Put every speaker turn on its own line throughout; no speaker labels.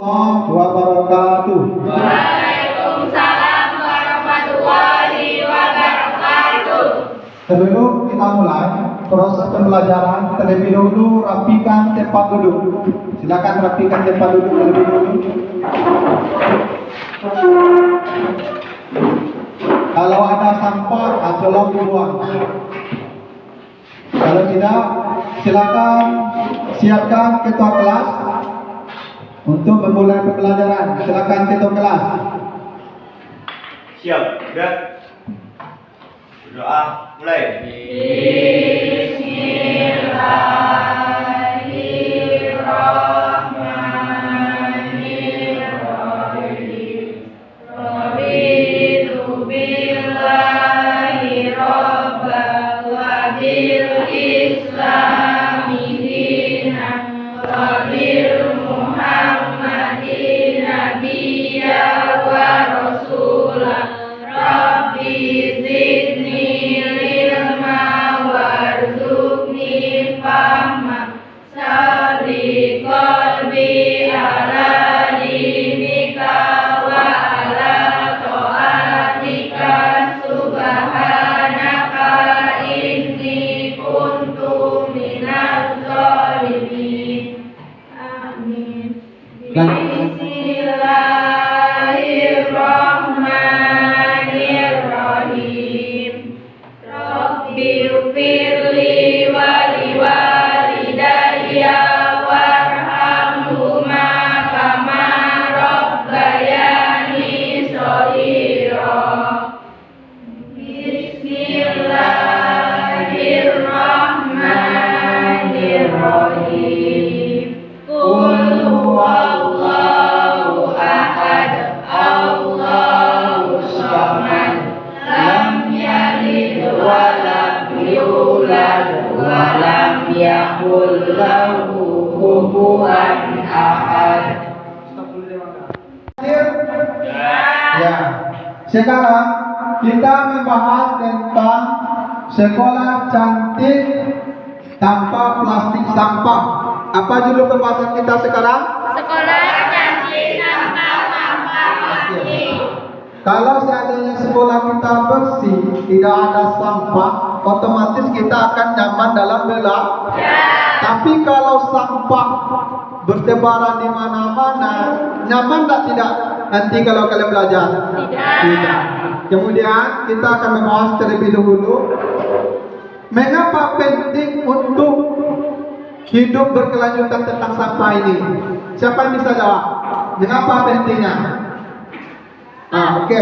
wabarakatuh.
Waalaikumsalam warahmatullahi wabarakatuh.
Sebelum kita mulai proses pembelajaran, terlebih dahulu rapikan tempat duduk. Silakan rapikan tempat duduk terlebih dahulu. Kalau ada sampah, tolong dibuang. Kalau tidak, silakan siapkan ketua kelas untuk memulai pembelajaran. Silakan ketua kelas.
Siap, gerak. Berdoa, mulai.
Bismillahirrahmanirrahim. Raditu billahi rabban wa bil islami dinan wa bil muhammadin nabiyya wa rasulah. Rabbi zidni ilma warzuqni fahma sabri qalbi ala dinika wa ala ta'atika subhanaka inni kuntu minaz zalimin. Amin. Bismillahirrahmanirrahim. Rabbighfirli wa liwalidayya warhamhuma kama rabbayani shaghira. Bismillahirrahmanirrahim. Qul huwallahu ahad, Allahus samad, lam yalid wa lam yulad wa lam yakul lahu kufuwan ahad.
Ya. Sekarang kita membahas tentang sekolah cantik tanpa plastik sampah. Apa judul pembahasan kita sekarang?
Sekolah cantik tanpa sampah plastik.
Kalau seandainya sekolah kita bersih, tidak ada sampah, otomatis kita akan nyaman dalam belajar. Tapi kalau sampah bertebaran di mana-mana, nyaman tidak nanti kalau kalian belajar? Tidak. Kemudian kita akan membahas terlebih dahulu mengapa penting untuk hidup berkelanjutan tentang sampah ini. Siapa yang bisa jawab? Mengapa pentingnya? Oke.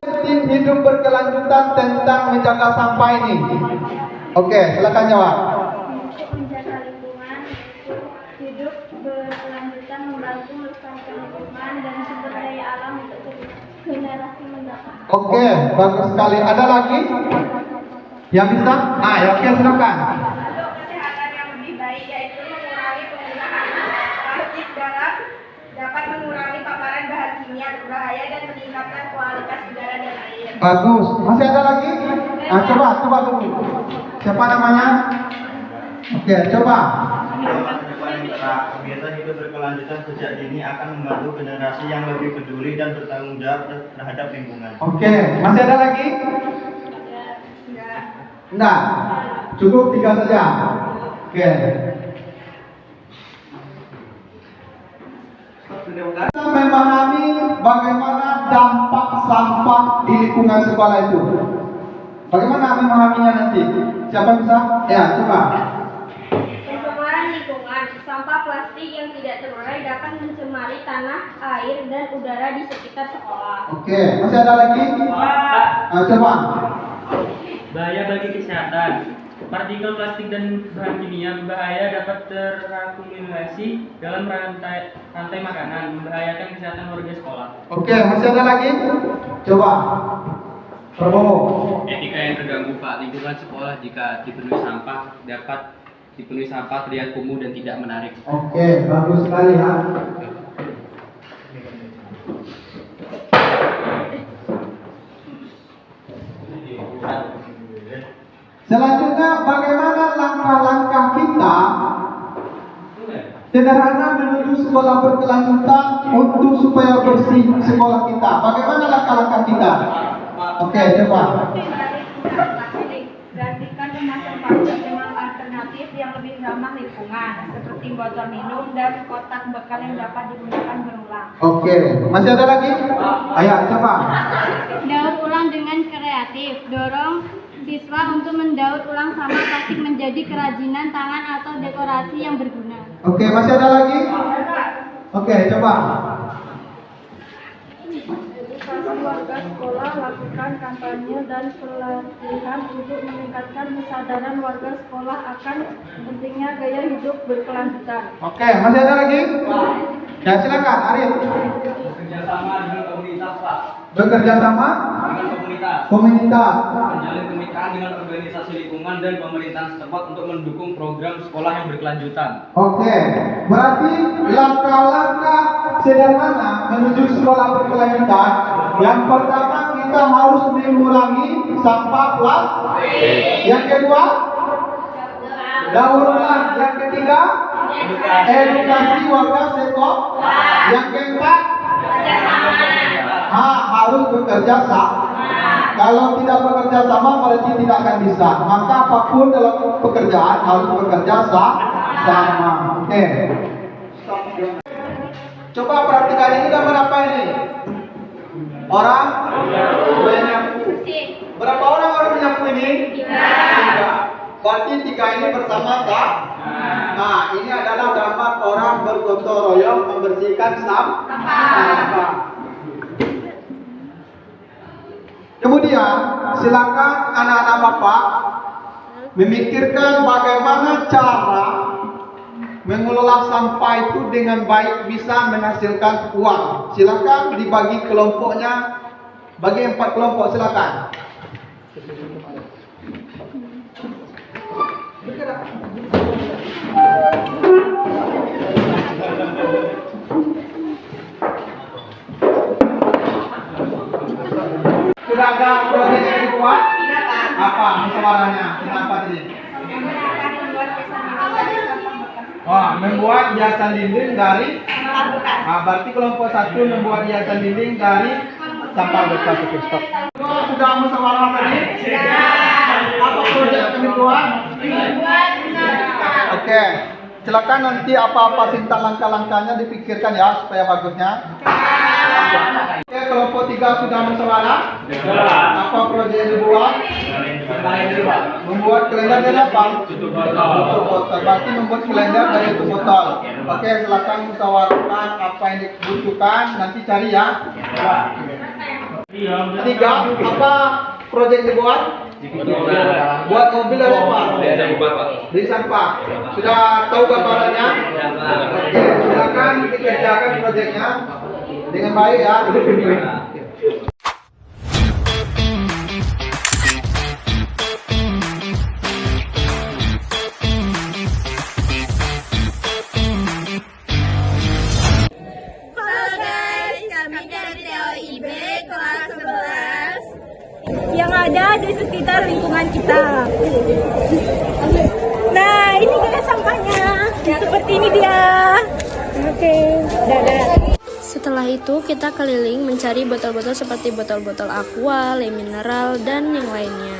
Penting hidup berkelanjutan tentang menjaga sampah ini. Oke, silakan jawab.
Untuk menjaga lingkungan, hidup berkelanjutan membantu melestarikan lingkungan dan sumber daya alam untuk generasi mendatang.
Oke, bagus sekali. Ada lagi yang bisa? Ya, oke, silakan.
Untuk kesehatan yang lebih baik yaitu mengurangi penggunaan plastik dapat mengurangi paparan bahan kimia berbahaya dan meningkatkan kualitas udara dan air.
Bagus. Masih ada lagi? Coba dulu. Siapa namanya? Oke, coba.
Kegiatan hidup berkelanjutan sejak dini akan membantu generasi yang lebih peduli dan bertanggung jawab terhadap lingkungan.
Oke, masih ada lagi? Enggak. Cukup 3 saja. Oke. Kita memahami bagaimana dampak sampah di lingkungan sekolah itu. Bagaimana memahaminya nanti? Siapa bisa? Ya, coba.
Pencemaran lingkungan, sampah plastik yang tidak terurai dapat mencemari tanah, air, dan udara di sekitar sekolah.
Oke, masih ada lagi? Coba.
Bahaya bagi kesehatan. Partikel plastik dan bahan kimia berbahaya dapat terakumulasi dalam rantai makanan, membahayakan kesehatan warga sekolah.
Oke, masih ada lagi? Coba. Prabowo.
Etika yang terganggu, Pak. Lingkungan sekolah jika dipenuhi sampah terlihat kumuh dan tidak menarik.
Oke, bagus sekali ya. Selanjutnya, bagaimana langkah-langkah kita sederhana menuju sekolah berkelanjutan untuk supaya bersih sekolah kita. Bagaimana langkah-langkah kita? Oke, coba.
Gantikan kemasan plastik dengan alternatif yang lebih ramah lingkungan, seperti botol minum dan kotak bekal yang dapat digunakan berulang.
Oke, masih ada lagi? Ayo, coba.
Daur ulang dengan kreatif. Dorong siswa untuk mendaur ulang sampah plastik menjadi kerajinan tangan atau dekorasi yang berguna.
Oke, masih ada lagi? Oke, coba.
Edukasi warga sekolah, lakukan kampanye dan pelatihan untuk meningkatkan kesadaran warga sekolah akan pentingnya gaya hidup berkelanjutan.
Oke, masih ada lagi? Ya, silakan, Arif.
Bekerjasama dengan komunitas, Pak.
Bekerja sama
Dengan komunitas.
komunitas.
Menjalin kemitraan dengan organisasi lingkungan dan pemerintahan setempat untuk mendukung program sekolah yang berkelanjutan.
Oke, berarti langkah-langkah sederhana menuju sekolah berkelanjutan. Yang pertama kita harus mengurangi sampah plastik. Yang kedua, daur ulang. Yang ketiga, edukasi warga sekolah. Yang keempat, harus bekerja sama. Kalau tidak bekerja sama berarti tidak akan bisa. Maka apapun dalam pekerjaan harus bekerja sama. Oke. Coba perhatikan ini gambar apa ini? Orang menyapu. Berapa orang menyapu ini? Tiga. Berarti tiga ini bersama-sama. Nah, ini adalah gambar orang bergotong royong membersihkan sampah. Kemudian silakan anak-anak Bapak memikirkan bagaimana cara mengelola sampah itu dengan baik bisa menghasilkan uang. Silakan dibagi kelompoknya, bagi 4 kelompok silakan. Sudah ada proyek yang dibuat? Apa musyawarahnya? Kenapa tadi? Membuat hiasan dinding dari berarti kelompok 1 membuat hiasan dinding dari sampah bekas. Oke, stop. Sudah musyawarah tadi? Apa proyek yang dibuat? Oke. Silakan nanti apa-apa tinta langkah-langkahnya dipikirkan ya supaya bagusnya. Oke, kelompok 3 sudah musyawarah? Apa proyek yang dibuat? Membuat kalender dari apa? Tutup botol. Berarti membuat kalender dari tutup botol. Oke, silakan musyawarahkan apa yang dibutuhkan, nanti cari ya. 3, apa proyek yang dibuat? Buat mobil dari apa? Dari sampah. Sudah tahu gambarannya? Oke, silakan dikerjakan proyeknya dengan baik ya.
Halo guys, kami dari TOIB kelas 11 yang ada di sekitar lingkungan kita. Nah, ini dia sampahnya. Seperti ini dia. Oke, dadah.
Setelah itu kita keliling mencari botol-botol seperti botol-botol aqua, le mineral, dan yang lainnya.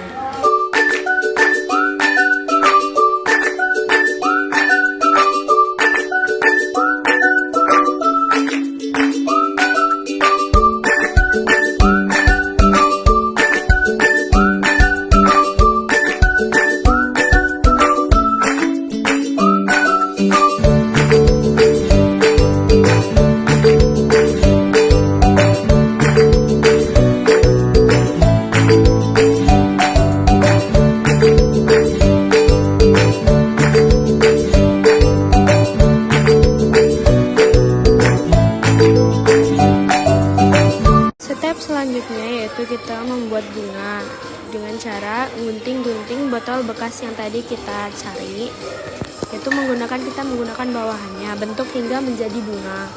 Selanjutnya yaitu kita membuat bunga dengan cara gunting-gunting botol bekas yang tadi kita cari, yaitu kita menggunakan bawahannya bentuk hingga menjadi bunga.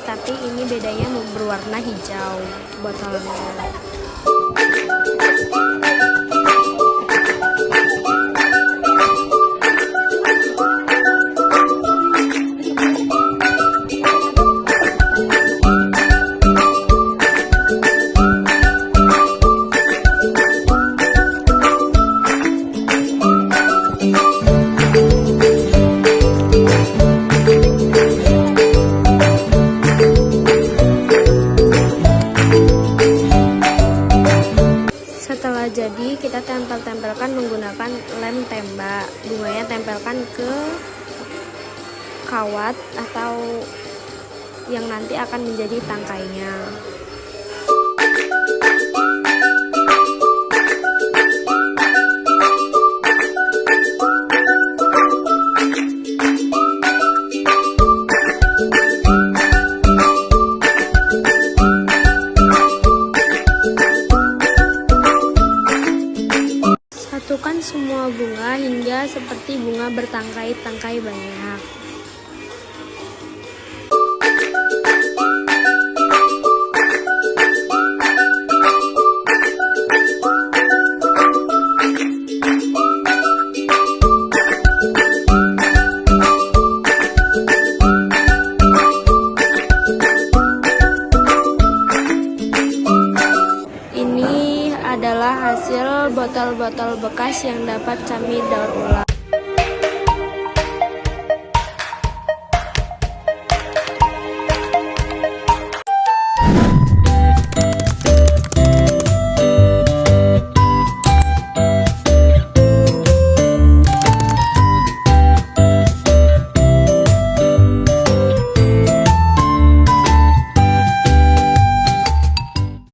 tapi ini bedanya berwarna hijau botolnya. Setelah jadi, kita tempelkan menggunakan lem tembak. Bunganya tempelkan ke kawat atau yang nanti akan menjadi tangkainya. Satukan semua bunga hingga seperti bunga bertangkai-tangkai banyak. Ini adalah hasil botol-botol bekas yang dapat kami daur ulang.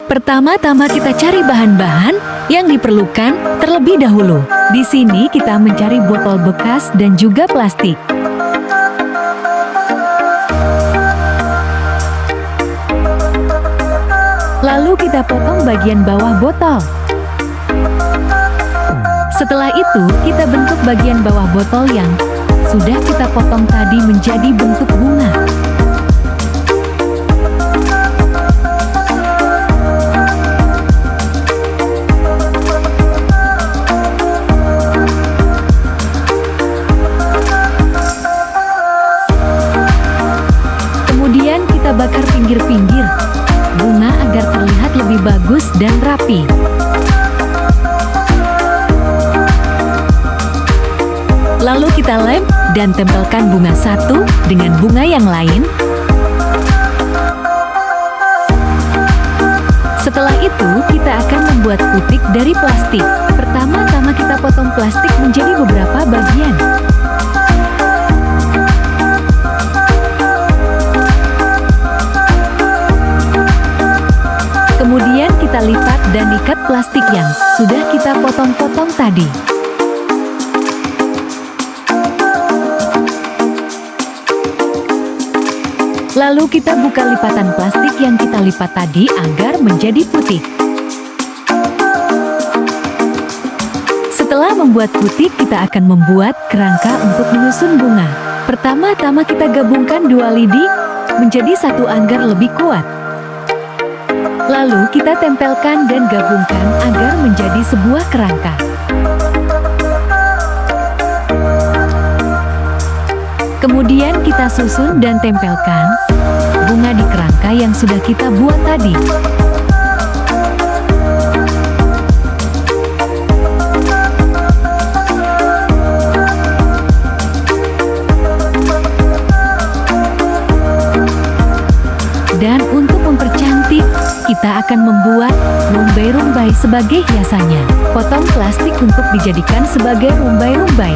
Pertama-tama kita cari bahan-bahan yang diperlukan terlebih dahulu. Di sini kita mencari botol bekas dan juga plastik. Lalu kita potong bagian bawah botol. Setelah itu, kita bentuk bagian bawah botol yang sudah kita potong tadi menjadi bentuk bunga. Kemudian kita bakar pinggir-pinggir bunga agar terlihat lebih bagus dan rapi. Lalu kita lem dan tempelkan bunga satu dengan bunga yang lain. Setelah itu, kita akan membuat putik dari plastik. Pertama-tama kita potong plastik menjadi beberapa bagian. Kemudian kita lipat dan ikat plastik yang sudah kita potong-potong tadi. Lalu kita buka lipatan plastik yang kita lipat tadi agar menjadi putik. Setelah membuat putik, kita akan membuat kerangka untuk menyusun bunga. Pertama-tama kita gabungkan dua lidi menjadi satu agar lebih kuat. Lalu kita tempelkan dan gabungkan agar menjadi sebuah kerangka. Kemudian kita susun dan tempelkan bunga di kerangka yang sudah kita buat tadi. Dan untuk mempercantik, kita akan membuat rumbai-rumbai sebagai hiasannya. Potong plastik untuk dijadikan sebagai rumbai-rumbai.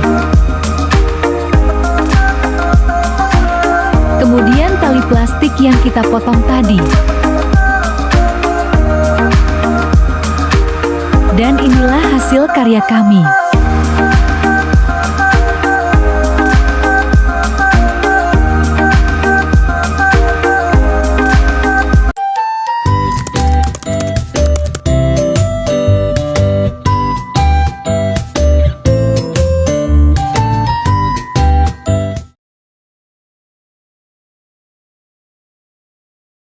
Kemudian tali plastik yang kita potong tadi. Dan inilah hasil karya kami.